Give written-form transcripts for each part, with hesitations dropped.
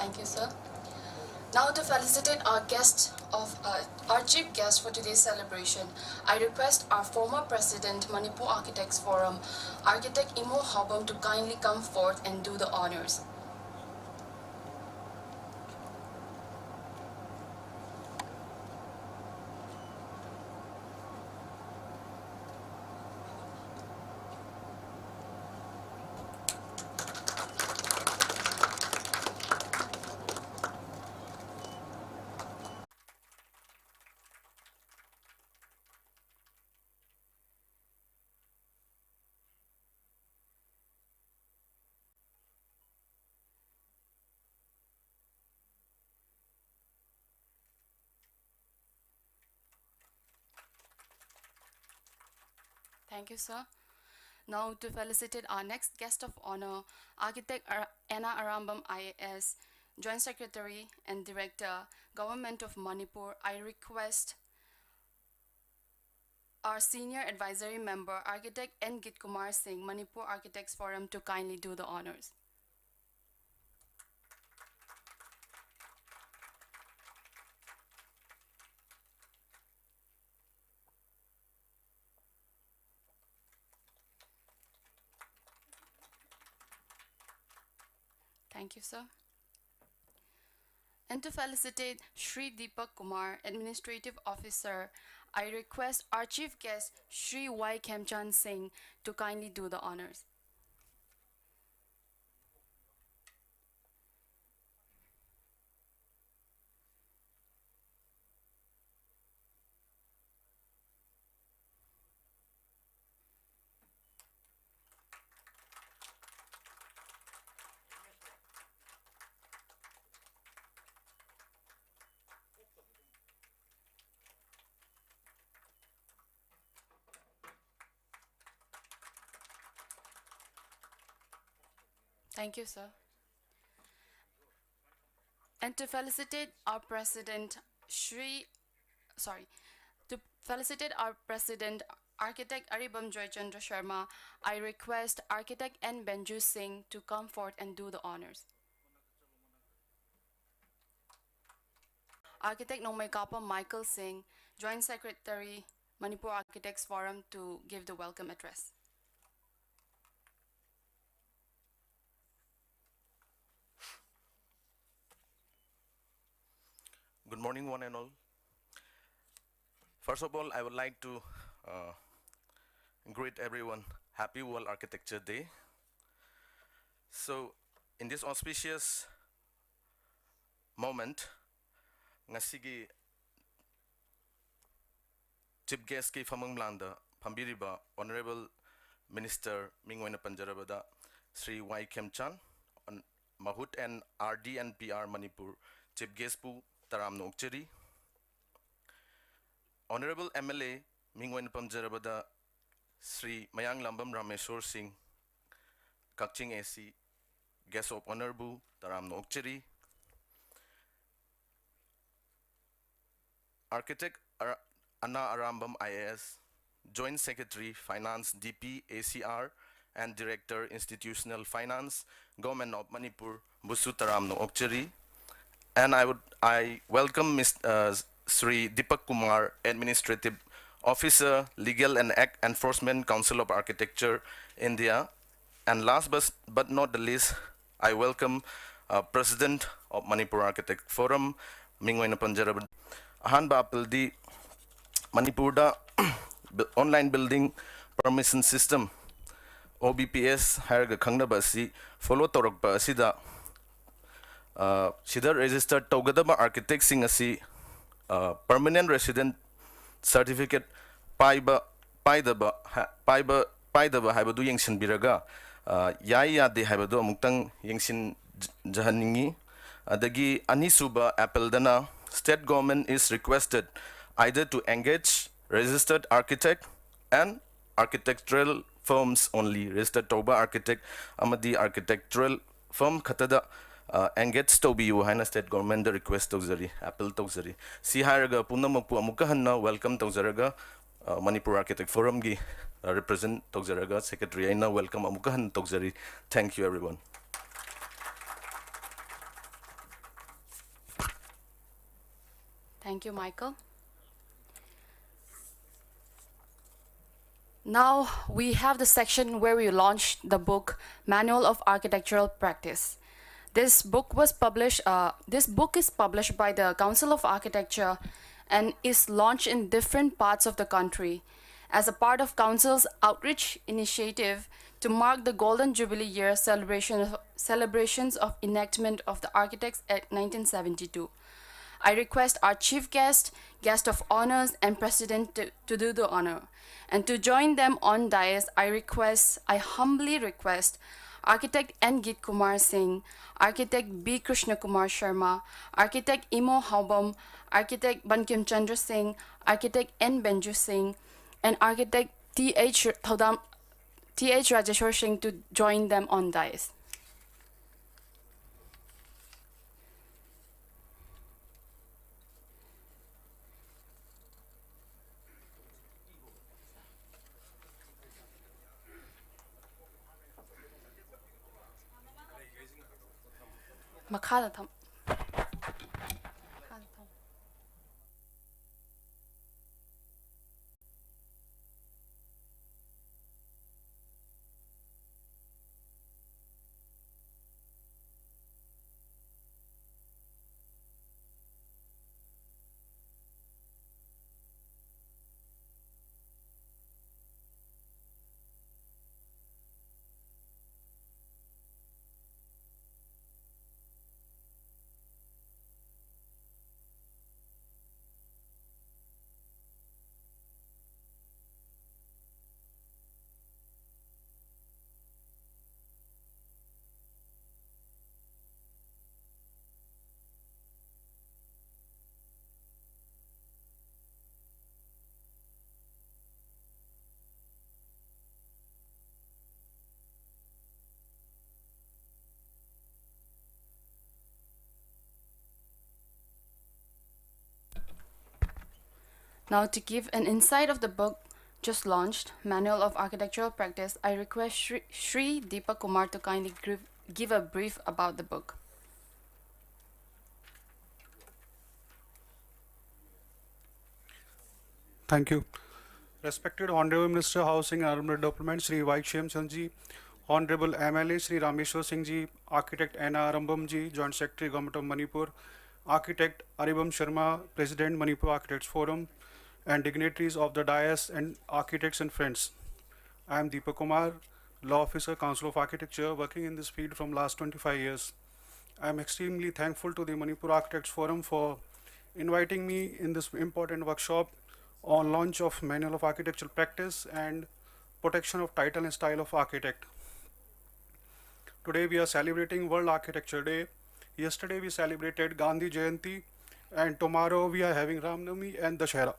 Thank you, sir. Now to felicitate our chief guest for today's celebration, I request our former president, Manipur Architects Forum, Architect Imphal, to kindly come forth and do the honors. Thank you, sir. Now to felicitate our next guest of honor, Architect Anna Arambam IAS, Joint Secretary and Director, Government of Manipur, I request our Senior Advisory Member, Architect N. Gitkumar Singh, Manipur Architects Forum, to kindly do the honors. Thank you, sir. And to felicitate Shri Deepak Kumar, Administrative Officer, I request our chief guest, Shri Y. Khemchan Singh, to kindly do the honors. Thank you, sir. And to felicitate our president, Architect Aribam Joychandra Sharma, I request Architect N. Benju Singh to come forth and do the honors. Architect Nomaikapa Michael Singh, Joint Secretary, Manipur Architects Forum, to give the welcome address. Good morning, one and all. First of all, I would like to greet everyone Happy World Architecture Day. So, in this auspicious moment, ngasigi chief guest ki famang blanda Pambiriba Honorable Minister Mingwena Panjarabada Sri Y. Khemchan, Mahut and RD and PR Manipur Chief Guest Pu Taram Nokcheri, Honorable MLA Mingwen Pamjarabada Sri Mayang Lambam Rameshwar Singh, Kakching AC, Guest of Honor Bu Taram Nokcheri, Architect Anna Arambam IAS, Joint Secretary Finance DP ACR and Director Institutional Finance, Government of Manipur Busu Taram Nokcheri. And I welcome Sri Deepak Kumar, Administrative Officer, Legal and Act Enforcement Council of Architecture, India. And last but not the least, I welcome President of Manipur Architect Forum, Mingwena Panjarabad. Ahan Bapil di Manipur da online building permission system OBPS haraga khangnaba asi follow torokpa asida Shida registered Togadaba Architect Sing asi permanent resident certificate paidaba haibadu yengshin biraga yai yade haibadu amuktang yengshin jahaningi adagi anisuba appel dana state government is requested either to engage registered architect and architectural firms only registered toba architect amadi architectural firm khatada engage to be haina state government the request tawzari appeal tawzari si haraga punamapu amuka hanna welcome tawzaraga Manipur Architect Forum gi represent tawzaraga secretary aina welcome amuka hanna tawzari. Thank you everyone. Thank you, Michael. Now we have the section where we launched the book Manual of Architectural Practice. This book is published by the Council of Architecture and is launched in different parts of the country as a part of Council's outreach initiative to mark the Golden Jubilee Year celebrations of enactment of the Architects Act 1972. I request our chief guest, guest of honors, and president to do the honor. And to join them on dais, I humbly request Architect N. Git Kumar Singh, Architect B. Krishna Kumar Sharma, Architect Imo Haubam, Architect Bankim Chandra Singh, Architect N. Benju Singh, and Architect T.H. Rajeshwar Singh to join them on dais. Makhala tham. Now, to give an insight of the book just launched, Manual of Architectural Practice, I request Shri Deepak Kumar to kindly give a brief about the book. Thank you. Respected Honorable Minister Housing and Urban Development, Shri Vaikshyam Chandji, Honorable MLA Shri Rameshwar Singh Ji, Architect N.R. Arambam Ji, Joint Secretary Government of Manipur, Architect Aribam Sharma, President Manipur Architects Forum, and dignitaries of the dais and architects and friends. I am Deepak Kumar, Law Officer, Council of Architecture, working in this field from last 25 years. I am extremely thankful to the Manipur Architects Forum for inviting me in this important workshop on launch of Manual of Architectural Practice and protection of title and style of architect. Today we are celebrating World Architecture Day. Yesterday we celebrated Gandhi Jayanti, and tomorrow we are having Ramnavami and Dashera.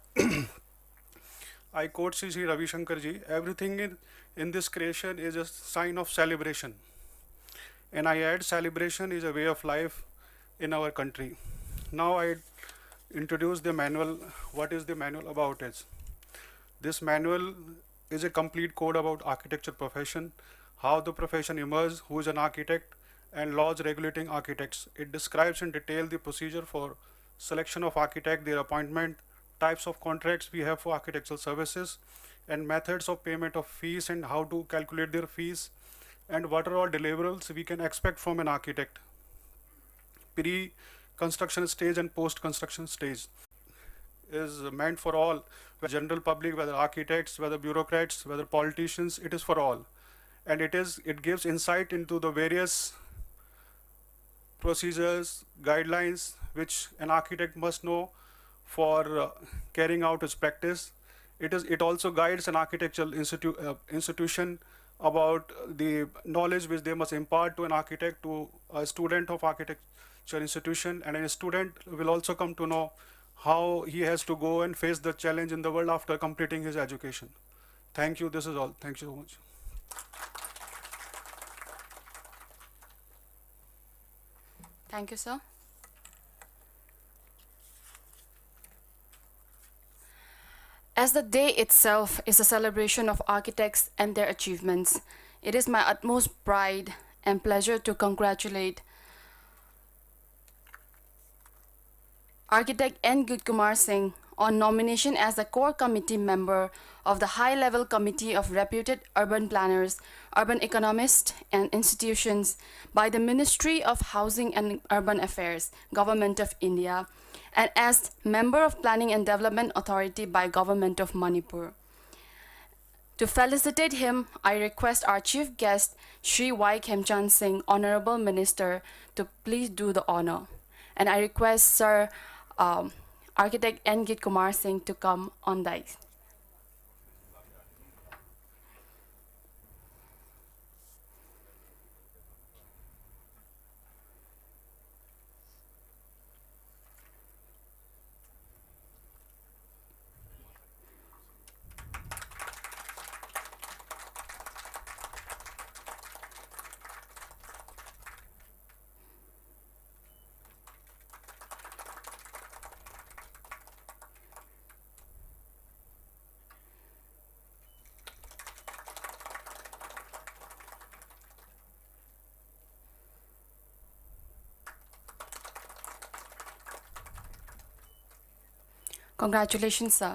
I quote Sri Ravi Shankar Ji, everything in this creation is a sign of celebration. And I add celebration is a way of life in our country. Now I introduce the manual. What is the manual about it? This manual is a complete code about architecture profession, how the profession emerged, who is an architect, and laws regulating architects. It describes in detail the procedure for selection of architect, their appointment, types of contracts we have for architectural services, and methods of payment of fees and how to calculate their fees, and what are all deliverables we can expect from an architect. Pre-construction stage and post-construction stage is meant for all, whether general public, whether architects, whether bureaucrats, whether politicians, it is for all. And it gives insight into the various procedures, guidelines which an architect must know for carrying out his practice. It also guides an architectural institution about the knowledge which they must impart to an architect, to a student of architecture institution, and a student will also come to know how he has to go and face the challenge in the world after completing his education. Thank you. This is all. Thank you so much. Thank you, sir. As the day itself is a celebration of architects and their achievements, it is my utmost pride and pleasure to congratulate Architect N. Kumar Singh on nomination as a core committee member of the high-level committee of reputed urban planners, urban economists, and institutions by the Ministry of Housing and Urban Affairs, Government of India, and as member of Planning and Development Authority by Government of Manipur. To felicitate him, I request our chief guest, Shri Y. Khemchand Singh, Honorable Minister, to please do the honor. And I request Sir Architect N. Kumar Singh to come on dais. Congratulations, sir.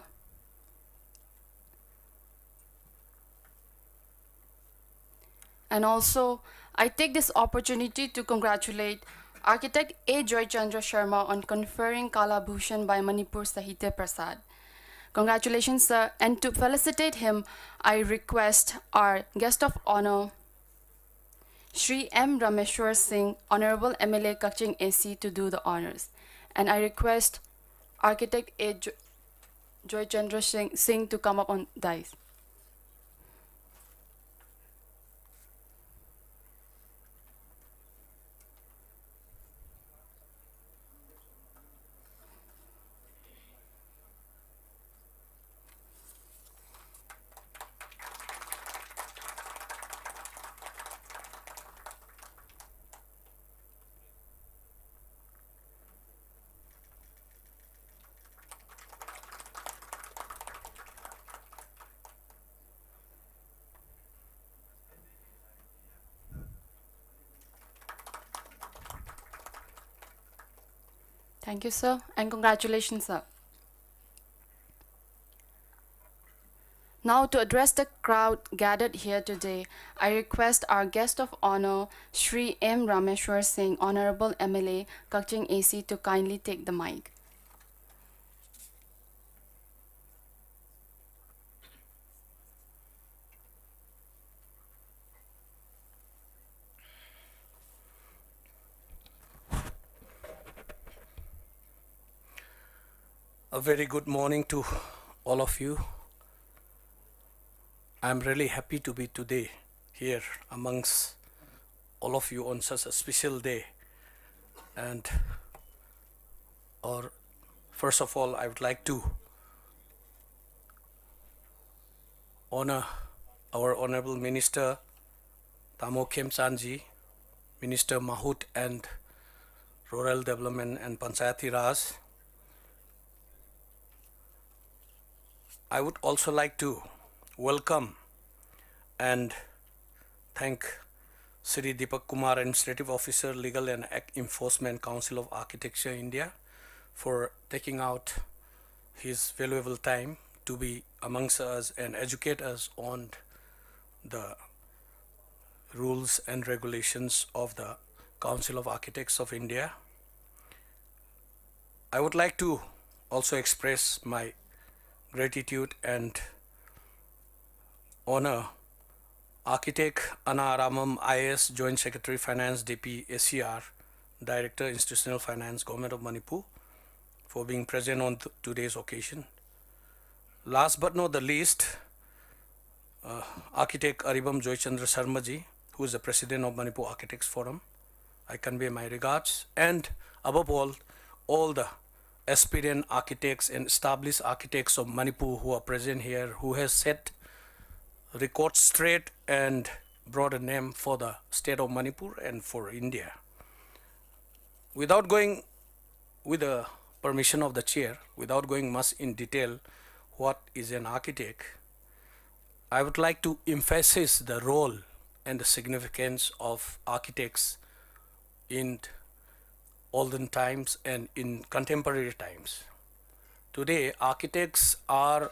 And also, I take this opportunity to congratulate Architect A. Joy Chandra Sharma on conferring Kala Bhushan by Manipur Sahitya Prasad. Congratulations, sir. And to felicitate him, I request our guest of honor, Shri M. Rameshwar Singh, Honorable MLA Kaching AC, to do the honors. And I request Architect A. Joy Chandra Singh to come up on dais. Thank you, sir, and congratulations, sir. Now, to address the crowd gathered here today, I request our guest of honor, Shri M. Rameshwar Singh, Honorable MLA, Kaching AC, to kindly take the mic. A very good morning to all of you. I'm really happy to be today here amongst all of you on such a special day. And first of all, I would like to honor our Honorable Minister Tamo Khemchandji, Minister Mahut and Rural Development and Panchayati Raj. I would also like to welcome and thank Sri Deepak Kumar, Administrative Officer, Legal and Enforcement Council of Architecture, India, for taking out his valuable time to be amongst us and educate us on the rules and regulations of the Council of Architects of India. I would like to also express my gratitude and honor Architect Anna Aramam IAS, Joint Secretary Finance DP ACR, Director Institutional Finance, Government of Manipur, for being present on today's occasion. Last but not the least, Architect Aribam Joy Chandra Sharma ji, who is the President of Manipur Architects Forum. I convey my regards, and above all the aspirant architects and established architects of Manipur who are present here, who has set record straight and brought a name for the state of Manipur and for India. Without going, with the permission of the chair, without going much in detail what is an architect, I would like to emphasize the role and the significance of architects in olden times and in contemporary times. Today, architects are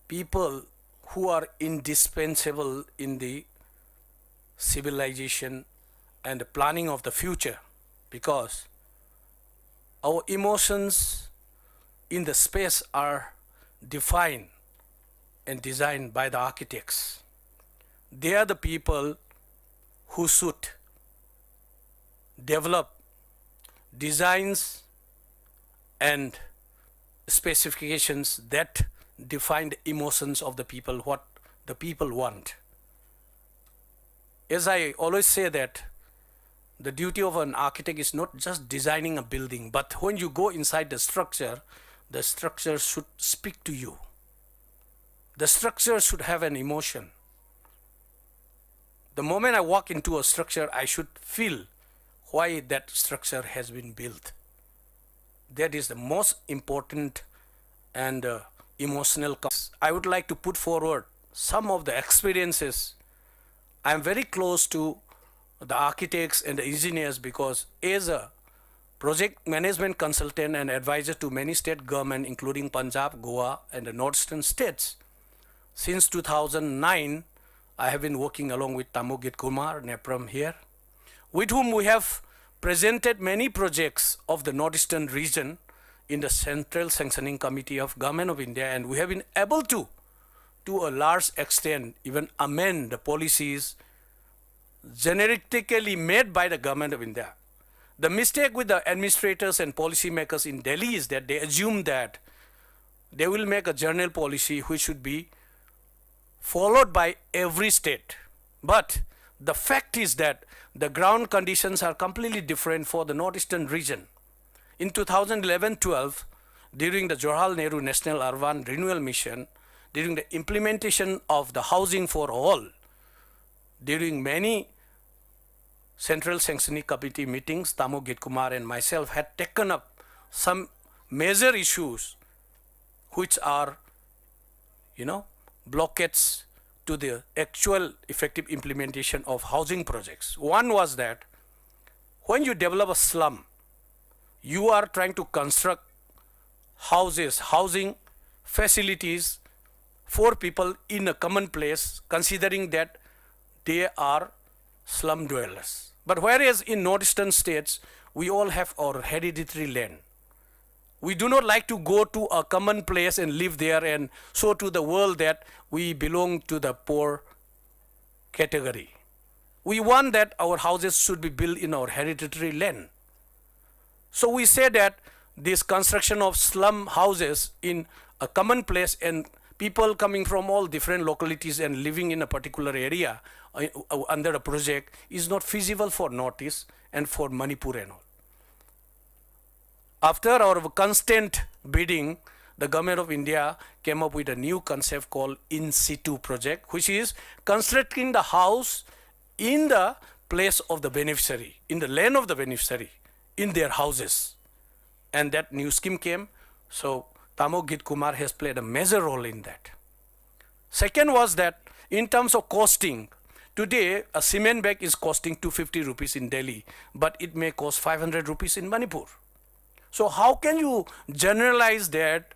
people who are indispensable in the civilization and the planning of the future, because our emotions in the space are defined and designed by the architects. They are the people who should develop designs and specifications that define the emotions of the people, what the people want. As I always say that the duty of an architect is not just designing a building, but when you go inside the structure should speak to you. The structure should have an emotion. The moment I walk into a structure, I should feel why that structure has been built. That is the most important and emotional. I would like to put forward some of the experiences. I am very close to the architects and the engineers because as a project management consultant and advisor to many state government, including Punjab, Goa, and the northeastern states, since 2009, I have been working along with Tamogit Kumar Nepram here, with whom we have presented many projects of the northeastern region in the Central Sanctioning Committee of Government of India, and we have been able to a large extent, even amend the policies generically made by the Government of India. The mistake with the administrators and policymakers in Delhi is that they assume that they will make a general policy which should be followed by every state. But the fact is that the ground conditions are completely different for the northeastern region. In 2011-12, during the Jawaharlal Nehru National Urban Renewal Mission, during the implementation of the Housing for All, during many Central Sanctioning Committee meetings, Tamogit Kumar and myself had taken up some major issues which are, blockades to the actual effective implementation of housing projects. One was that when you develop a slum, you are trying to construct houses, housing facilities for people in a common place, considering that they are slum dwellers. But whereas in northeastern states, we all have our hereditary land. We do not like to go to a common place and live there and show to the world that we belong to the poor category. We want that our houses should be built in our hereditary land. So we say that this construction of slum houses in a common place and people coming from all different localities and living in a particular area under a project is not feasible for Northeast and for Manipur and all. After our constant bidding, the Government of India came up with a new concept called in situ project, which is constructing the house in the place of the beneficiary, in the land of the beneficiary, in their houses. And that new scheme came. So Tamogit Kumar has played a major role in that. Second was that in terms of costing, today a cement bag is costing 250 rupees in Delhi, but it may cost 500 rupees in Manipur. So how can you generalize that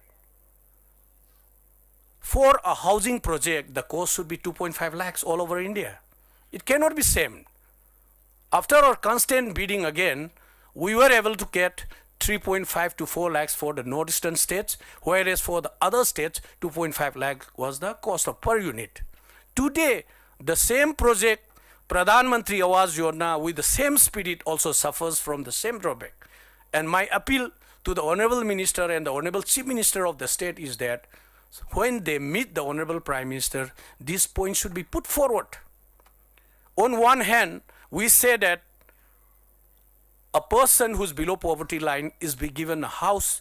for a housing project, the cost should be 2.5 lakhs all over India? It cannot be same. After our constant bidding again, we were able to get 3.5 to 4 lakhs for the northeastern states, whereas for the other states, 2.5 lakh was the cost of per unit. Today, the same project, Pradhan Mantri Awas Yojana, with the same spirit also suffers from the same drawback. And my appeal to the Honorable Minister and the Honorable Chief Minister of the state is that when they meet the Honorable Prime Minister, this point should be put forward. On one hand, we say that a person who's below poverty line is be given a house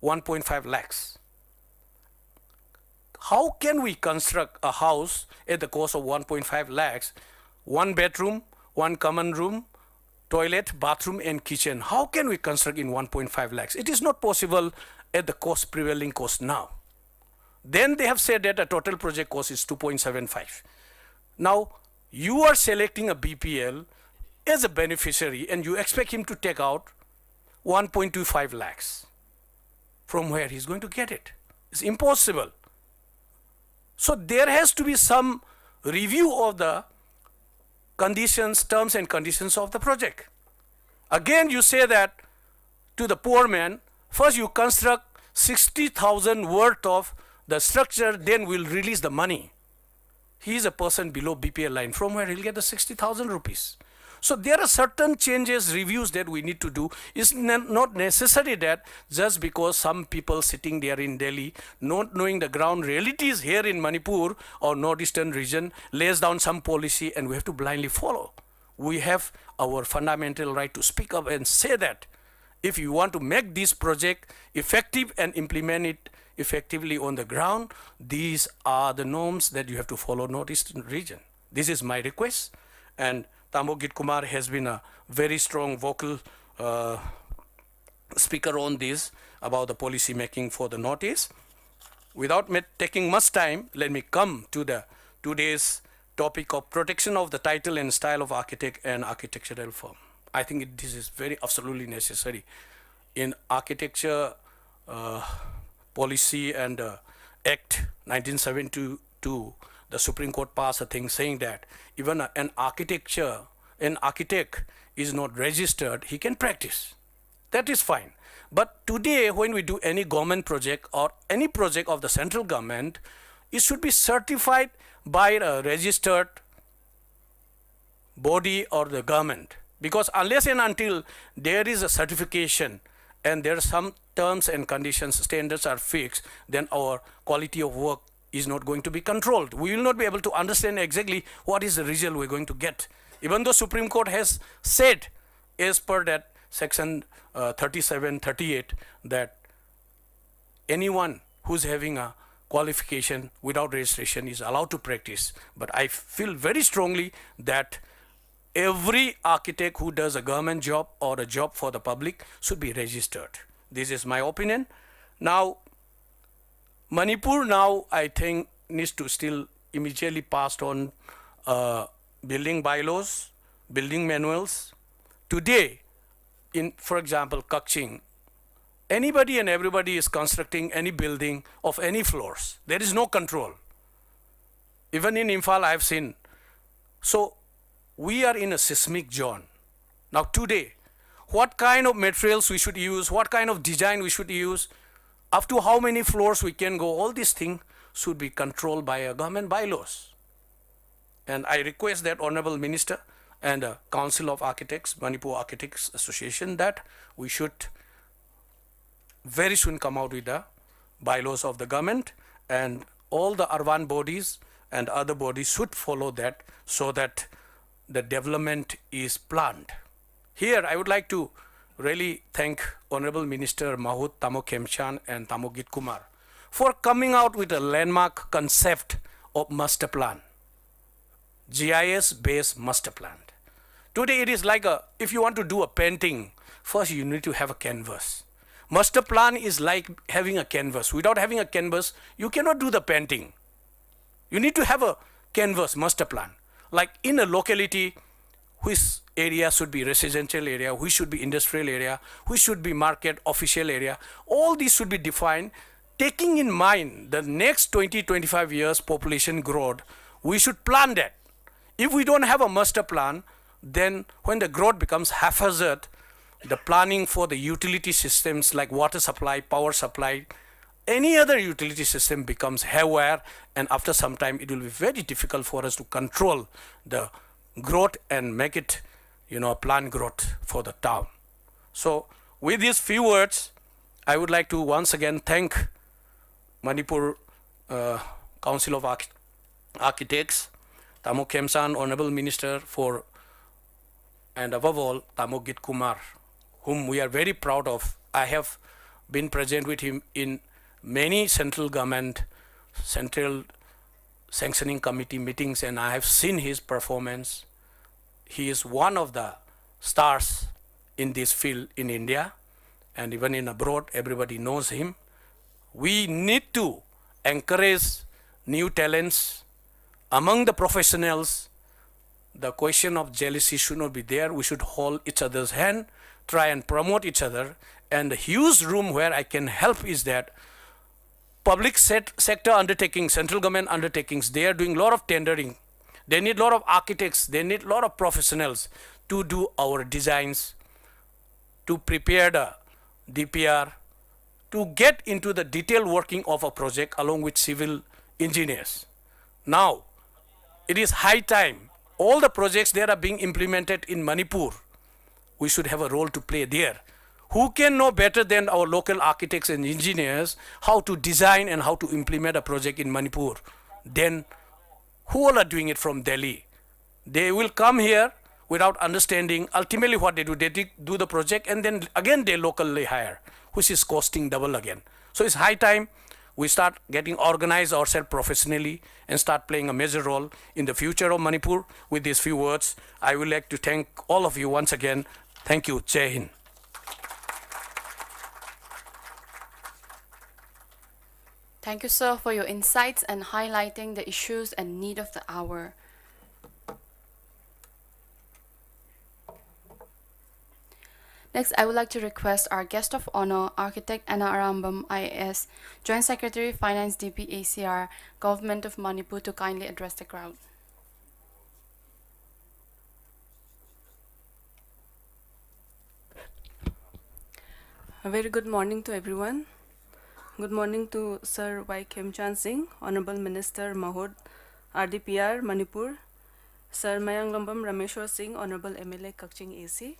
1.5 lakhs. How can we construct a house at the cost of 1.5 lakhs, one bedroom, one common room, toilet, bathroom and kitchen? How can we construct in 1.5 lakhs? It is not possible at the prevailing cost now. Then they have said that a total project cost is 2.75. Now, you are selecting a BPL as a beneficiary and you expect him to take out 1.25 lakhs. From where he's going to get it? It's impossible. So there has to be some review of the conditions, terms and conditions of the project. Again, you say that to the poor man, first you construct 60,000 worth of the structure, then we'll release the money. He is a person below BPL line, from where he'll get the 60,000 rupees. So there are certain changes, reviews that we need to do. It's not necessary that just because some people sitting there in Delhi, not knowing the ground realities here in Manipur or northeastern region, lays down some policy and we have to blindly follow. We have our fundamental right to speak up and say that if you want to make this project effective and implement it effectively on the ground, these are the norms that you have to follow northeastern region. This is my request, and Tamogit Kumar has been a very strong vocal speaker on this about the policy making for the Northeast. Without taking much time, let me come to the today's topic of protection of the title and style of architect and architectural firm. I think this is very absolutely necessary. In architecture policy and Act 1972, the Supreme Court passed a thing saying that even an architect is not registered, he can practice. That is fine. But today, when we do any government project or any project of the central government, it should be certified by a registered body or the government. Because unless and until there is a certification and there are some terms and conditions, standards are fixed, then our quality of work is not going to be controlled. We will not be able to understand exactly what is the result we're going to get. Even though Supreme Court has said, as per that section 37, 38, that anyone who's having a qualification without registration is allowed to practice. But I feel very strongly that every architect who does a government job or a job for the public should be registered. This is my opinion. Now, Manipur now, I think, needs to still immediately pass on building bylaws, building manuals. Today, in, for example, Kaching, anybody and everybody is constructing any building of any floors. There is no control. Even in Imphal, I have seen. So, we are in a seismic zone. Now, today, what kind of materials we should use, what kind of design we should use, up to how many floors we can go, all these things should be controlled by a government bylaws. And I request that Honorable Minister and Council of Architects, Manipur Architects Association, that we should very soon come out with the bylaws of the government, and all the urban bodies and other bodies should follow that, so that the development is planned. Here I would like to really thank Honorable Minister Mahut Tamo Khemchan and Tamogit Kumar for coming out with a landmark concept of master plan, GIS based master plan. Today it is like if you want to do a painting, first you need to have a canvas. Master plan is like having a canvas. Without having a canvas, you cannot do the painting. You need to have a canvas, master plan. Like in a locality, which area should be residential area, which should be industrial area, which should be market official area. All these should be defined, taking in mind the next 20-25 years population growth. We should plan that. If we don't have a master plan, then when the growth becomes haphazard, the planning for the utility systems like water supply, power supply, any other utility system becomes haywire, and after some time it will be very difficult for us to control the growth and make it, a planned growth for the town. So with these few words, I would like to once again thank Manipur Council of Architects, Tamo Khemchan, Honorable Minister, and above all, Tamogit Kumar, whom we are very proud of. I have been present with him in many central government, central sanctioning committee meetings, and I have seen his performance. He is one of the stars in this field in India, and even in abroad, everybody knows him. We need to encourage new talents among the professionals The question of jealousy should not be there. We should hold each other's hand, try and promote each other. And the huge room where I can help is that public sector undertakings, central government undertakings, they are doing a lot of tendering. They need a lot of architects. They need a lot of professionals to do our designs, to prepare the DPR, to get into the detailed working of a project along with civil engineers. Now, it is high time. All the projects that are being implemented in Manipur, we should have a role to play there. Who can know better than our local architects and engineers how to design and how to implement a project in Manipur? Then who all are doing it from Delhi? They will come here without understanding ultimately what they do. They do the project and then again they locally hire, which is costing double again. So it's high time we start getting organized ourselves professionally and start playing a major role in the future of Manipur. With these few words, I would like to thank all of you once again. Thank you. Jai Hind. Thank you, sir, for your insights and highlighting the issues and need of the hour. Next, I would like to request our guest of honor, Architect Anna Arambam, IAS, Joint Secretary, Finance DP ACR, Government of Manipur, to kindly address the crowd. A very good morning to everyone. Good morning to Sir Y. Khemchan Singh, Honorable Minister Mahud, RDPR, Manipur, Sir Mayanglambam Rameshwar Singh, Honorable MLA Kakching AC,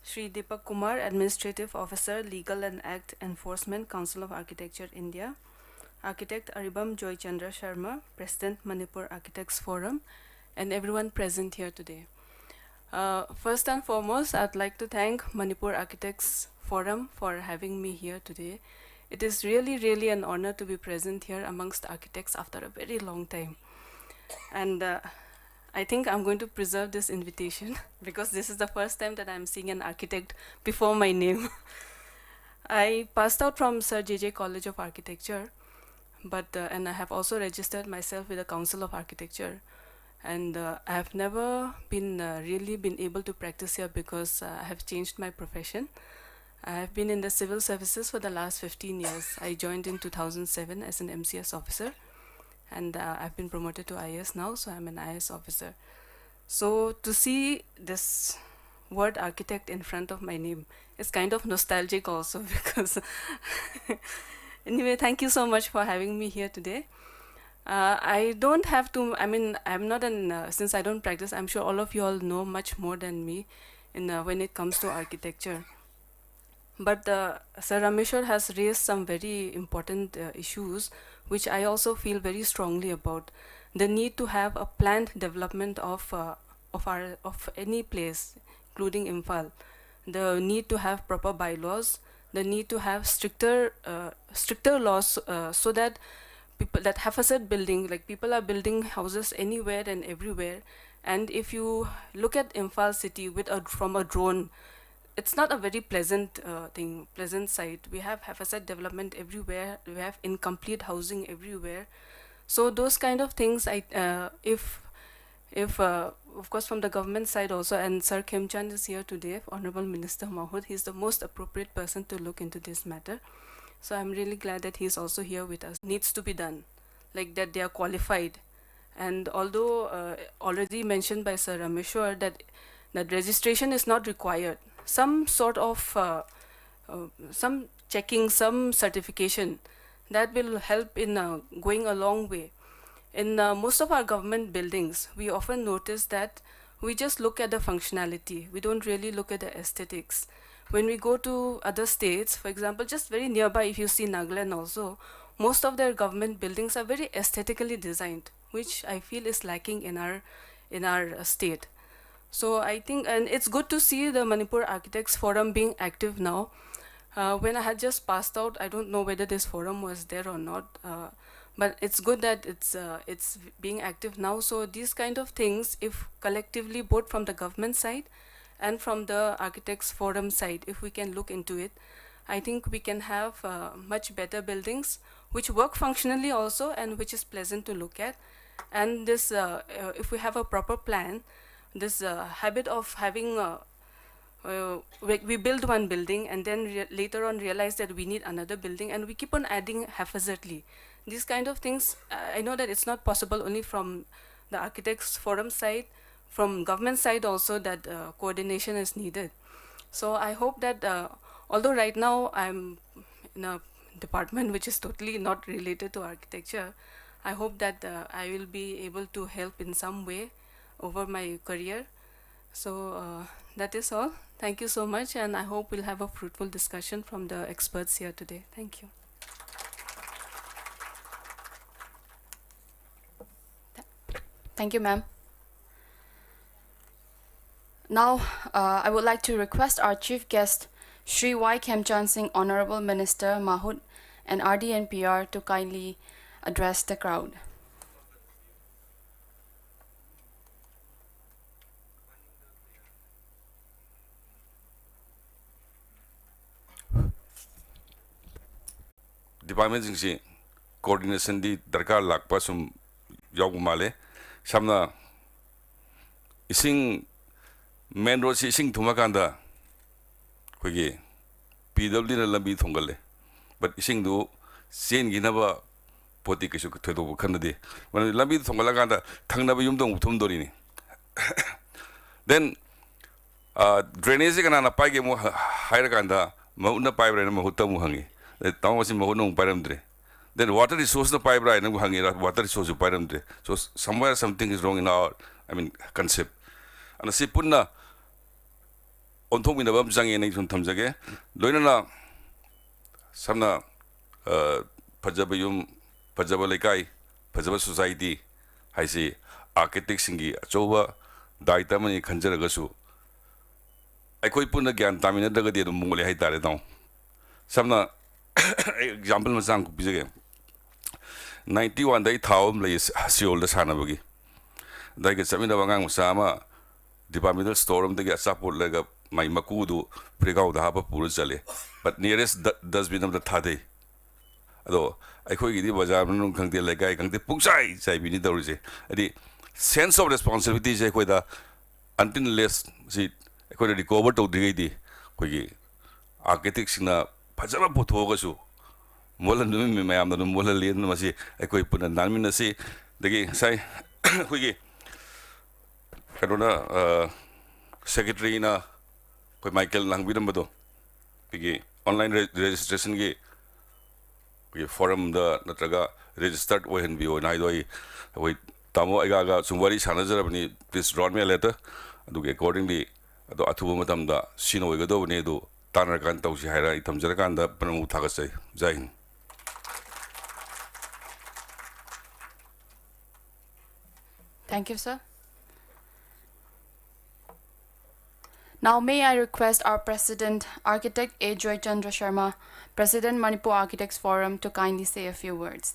Shri Deepak Kumar, Administrative Officer, Legal and Act Enforcement, Council of Architecture, India, Architect Aribam Joy Chandra Sharma, President, Manipur Architects Forum, and everyone present here today. First and foremost, I'd like to thank Manipur Architects Forum for having me here today. It is really an honor to be present here amongst architects after a very long time. And I think I'm going to preserve this invitation because this is the first time that I'm seeing an architect before my name. I passed out from Sir J.J. College of Architecture, but and I have also registered myself with the Council of Architecture. And I have never been really been able to practice here because I have changed my profession. I have been in the civil services for the last 15 years. I joined in 2007 as an MCS officer, and I've been promoted to IAS now, so I'm an IAS officer. So to see this word architect in front of my name is kind of nostalgic also because anyway, thank you so much for having me here today. I don't have to, I mean, I'm not an, since I don't practice, I'm sure all of you all know much more than me in when it comes to architecture. But Sir Rameshwar has raised some very important issues, which I also feel very strongly about. The need to have a planned development of any place, including Imphal. The need to have proper bylaws. The need to have stricter laws so that people that have a set building, like people are building houses anywhere and everywhere. And if you look at Imphal city with from a drone, it's not a very pleasant pleasant sight. We have asset development everywhere. We have incomplete housing everywhere. So those kind of things, if of course from the government side also, and Sir Khemchan is here today, Honorable Minister Mahud, he's the most appropriate person to look into this matter. So I'm really glad that he's also here with us. Needs to be done, like that they are qualified. And although already mentioned by Sir Rameshwar that registration is not required, some sort of some checking, some certification that will help in going a long way. In most of our government buildings, we often notice that we just look at the functionality. We don't really look at the aesthetics. When we go to other states, for example, just very nearby, if you see Nagaland also, most of their government buildings are very aesthetically designed, which I feel is lacking in our state. So I think, and it's good to see the Manipur Architects Forum being active now. When I had just passed out, I don't know whether this forum was there or not, but it's good that it's being active now. So these kind of things, if collectively, both from the government side and from the Architects Forum side, if we can look into it, I think we can have much better buildings which work functionally also and which is pleasant to look at. And this, if we have a proper plan, this habit of having we build one building and then later on realize that we need another building and we keep on adding haphazardly. These kind of things, I know that it's not possible only from the architects forum side, from government side also, that coordination is needed. So I hope that although right now I'm in a department which is totally not related to architecture, I hope that I will be able to help in some way over my career. So that is all. Thank you so much, and I hope we'll have a fruitful discussion from the experts here today. Thank you. Thank you, ma'am. Now, I would like to request our chief guest, Shri Y. Khemchan Singh, Honorable Minister Mahud, and RDNPR to kindly address the crowd. Department sing coordination di darkar lakpa sum yaw male samna ising main road si ising thumakanda kogi PW na lambi thongale but ising du sen ginaba poti kesu thodo khanade man lambi thongala kanda thangnaba yumdong thumdori ni then drainage kana na paige mo haira kanda mauna paibre na mahuta mu hangi Tawasi mahunong paramdre. Then water resource the pipe right and hanging water resource paramdre. So somewhere something is wrong in our concept. And I say punna on top in the bump sang in Tamzage. Loina Samna Pajabayum Pajabalekai Pajaba Society. I say architects singi Achova Daitamani Kanjaragasu. I could put again Tamina Dagadi Mule Haitare down. Samna example masang kubizage 91 day thawm lay siol da sanabagi dai ke samina bangang usama departmental store am de support laga mai makudu pregau da haba pura chale but nearest dustbin am da thade ado akhoi gi di bazar nu khangte lagai khangte puksai sai bini dawrije adi sense of responsibility je koi da until less si akhoi recover to digai di koi gi architects na Pajama Potogasu Molan Mayam, the Molalian Masi, a quick put a Naminasi, the gay say, Wiggy Kadona Secretary na Michael Langvidamado, Piggy online registration gay. We forum the Natraga registered when we were Naidoi with Tamo Agaga, somebody Sanazar, please draw me a letter, and accordingly, the Atumatam da Sino Egado Nedo. Tanarkan Tausi Hira, Itamjarakanda, Pramutagase, Zain. Thank you, sir. Now, may I request our President, Architect A. Joy Chandra Sharma, President Manipur Architects Forum, to kindly say a few words.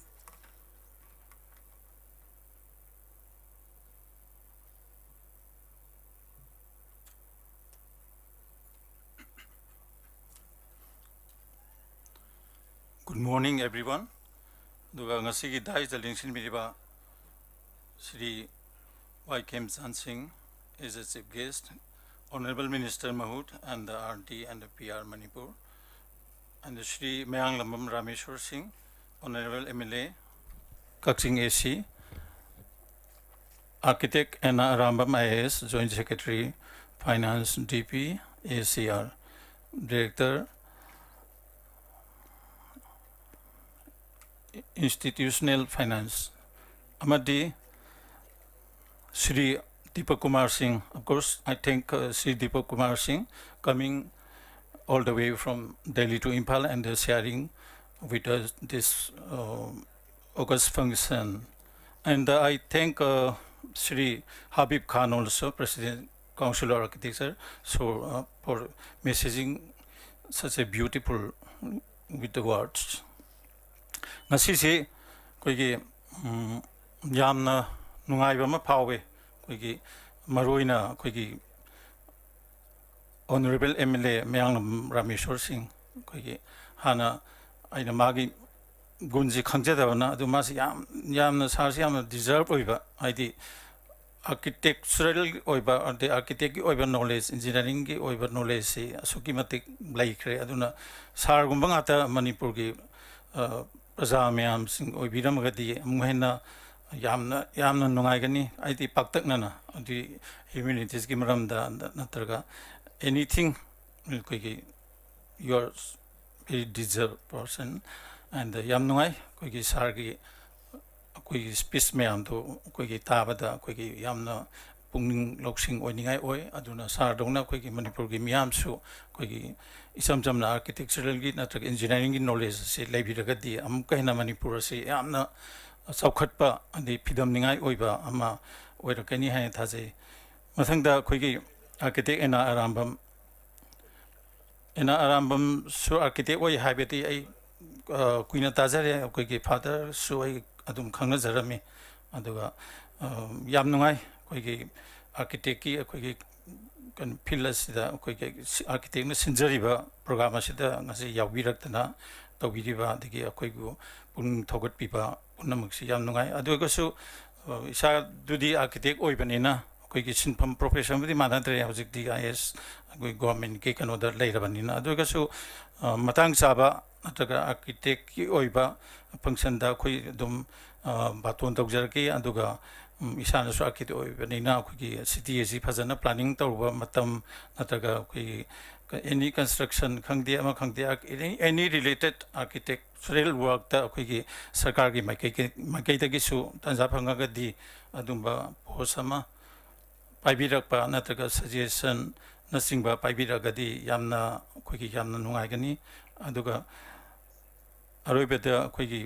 Good morning, everyone. Duga ngasigi dai jalingsin miriba Shri Y. Khemchan Singh is a chief guest, Honorable Minister Mahud and the RD and the PR Manipur, and Shri Mayang Lambam Rameshwar Singh, Honorable MLA, Kaksing AC, Architect Anna Rambam IAS, Joint Secretary, Finance DP, ACR, Director, Institutional Finance. Amadi Shri Deepak Kumar Singh. Of course, I thank Shri Deepak Kumar Singh coming all the way from Delhi to Imphal and sharing with us this August function. And I thank Shri Habib Khan also, President Council of Architecture, so for messaging such a beautiful with the words. Ngasisi koigi yamna nungaiba ma phawe koigi maroina koigi Honorable MLA Mayang Rameshwar Singh koigi hana aina magi gunji khangjadabana adu masi yamna sarsi yamna deserve oiba haidi architectural oiba or the architect oiba knowledge engineering gi oiba knowledge si asuki matik laikre aduna sar gumbang ata Manipur gi praja mayam sing oibiram gadi muhena yamna nungai gani aiti paktakna na adi humanities gi maramda natraga anything koi you're very deserved person and yam nungai koi gi sar gi koi speech mayam to koi gi tabada koi gi yamna pungning loksing oiningai oi aduna sar dongna koi gi Manipur gi miyam su koi gi isam jamna architectural gi natrag engineering gi knowledge se leibiraga di am kaina Manipur se yamna saukhatpa adi phidam ningai oiba ama oirakani hai thaje mathangda koi gi architect ena arambam su architect oi habeti ai kuina tajare koi gi father su ai adum khangna jarami aduga yam nungai koi gi architect ki koi gi kan philas da koi gi architect na sinjariba program asida ngasi yaubiraktana tawiriba digi koi gu pun thogat piba unamaksi yam nungai aduga su isa dudi architect oi banina koi gi sinpham profession budi manadre hojik di is koi government ke kanoda leirabanina aduga su matang saba nataga architect ki oiba function da koi dum baton tawjarki aduga isana su architect oibanina koi gi city esi phajana planning tawba matam nataga koi any construction khangde ama khangde any related architectural work ta koi gi sarkar gi makai ta gi su tanja phanga di adumba posama paibirakpa nataga suggestion nasingba paibiragadi yamna koi gi yamna nungai gani aduga aroibeda koi gi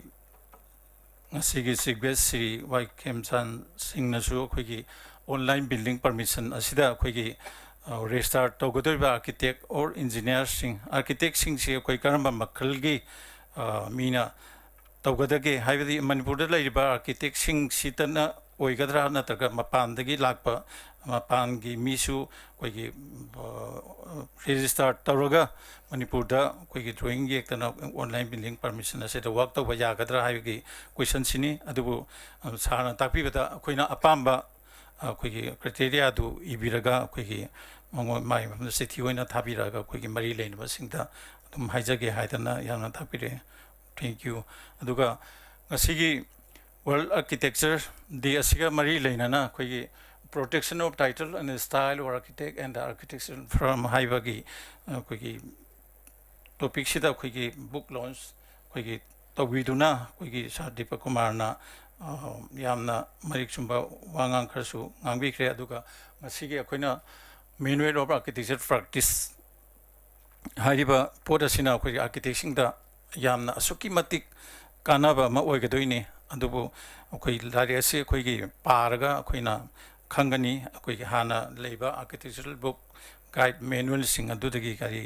ngasigi sigbes sri wai kemchan singnasu koi gi online building permission asida koi gi restart togodoiba architect or engineer sing architect sing se koi karamba makhalgi mina togodage haibadi Manipur da laiba architect sing sitana oigadra nataga mapandagi lakpa mapangi misu koi gi register taraga Manipur da koi gi drawing gi ektana online building permission ase da work tawba yagadra haibagi question sini adubu sarna takpi bata koina apamba koi gi criteria du ibiraga koi gi mai city oina thabiraga koi gi mari leinba singda dum haijage haidana yana thapire thank you aduga ngasigi world architecture di asiga mari leinana koi gi protection of title and style or architect and architecture from haibagi koi gi topic sida koi gi book launch koi gi tawiduna koi gi Deepak Kumar na yamna marik chumba wangang kharsu ngangbi kre aduga masigi akoina manual of architecture practice hariba podasina koi architecting da yamna asuki matik kanaba ma oigadoini adubu koi lariasi koi gi paraga koina khangani koi hana leiba architectural book guide manual sing adudagi kari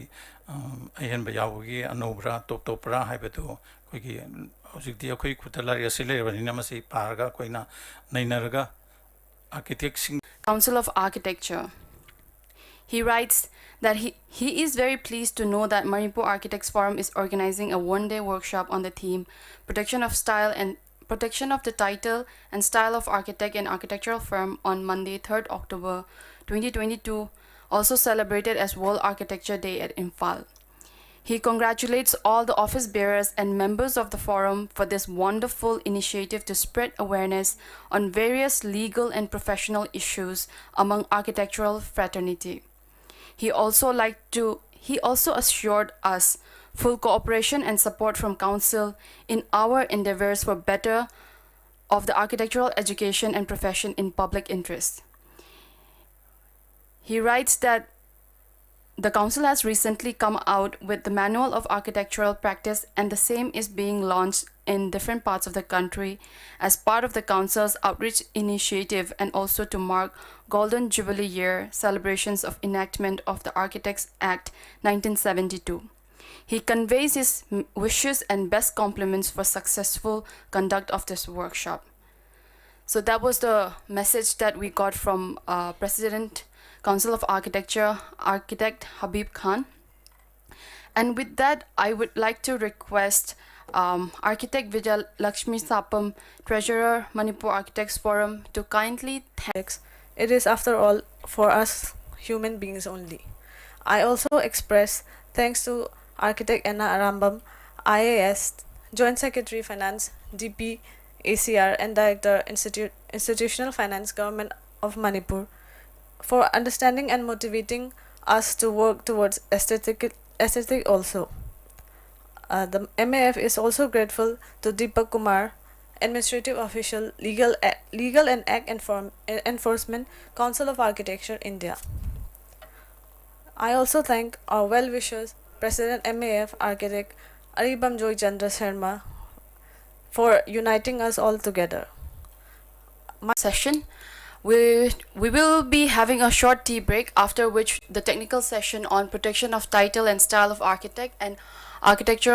ahen bayawogi anobra topra haibatu koi gi hojikti akoi khutalari ase lebanina masi paraga koina nainaraga architect sing Council of Architecture. He writes that he is very pleased to know that Manipur Architects Forum is organizing a one-day workshop on the theme Protection of Style and Protection of the Title and Style of Architect and Architectural Firm on Monday, 3rd October 2022, also celebrated as World Architecture Day at Imphal. He congratulates all the office bearers and members of the forum for this wonderful initiative to spread awareness on various legal and professional issues among architectural fraternity. He also assured us full cooperation and support from Council in our endeavors for better of the architectural education and profession in public interest. He writes that the Council has recently come out with the Manual of Architectural Practice, and the same is being launched in different parts of the country as part of the Council's outreach initiative and also to mark Golden Jubilee Year celebrations of enactment of the Architects Act 1972. He conveys his wishes and best compliments for successful conduct of this workshop. So that was the message that we got from President Council of Architecture, Architect Habib Khan. And with that, I would like to request Architect Vijay Lakshmi Sapam, Treasurer, Manipur Architects Forum, to kindly thank. It is, after all, for us human beings only. I also express thanks to Architect Enna Arambam, IAS, Joint Secretary Finance, DP, ACR, and Director Institutional Finance, Government of Manipur, for understanding and motivating us to work towards aesthetic also. The MAF is also grateful to Deepak Kumar, Administrative Official, Legal and Act Enforcement, Council of Architecture, India. I also thank our well-wishers, President MAF Architect Aribam Joy Chandra Sharma, for uniting us all together. Session. We will be having a short tea break, after which the technical session on protection of title and style of architect and architecture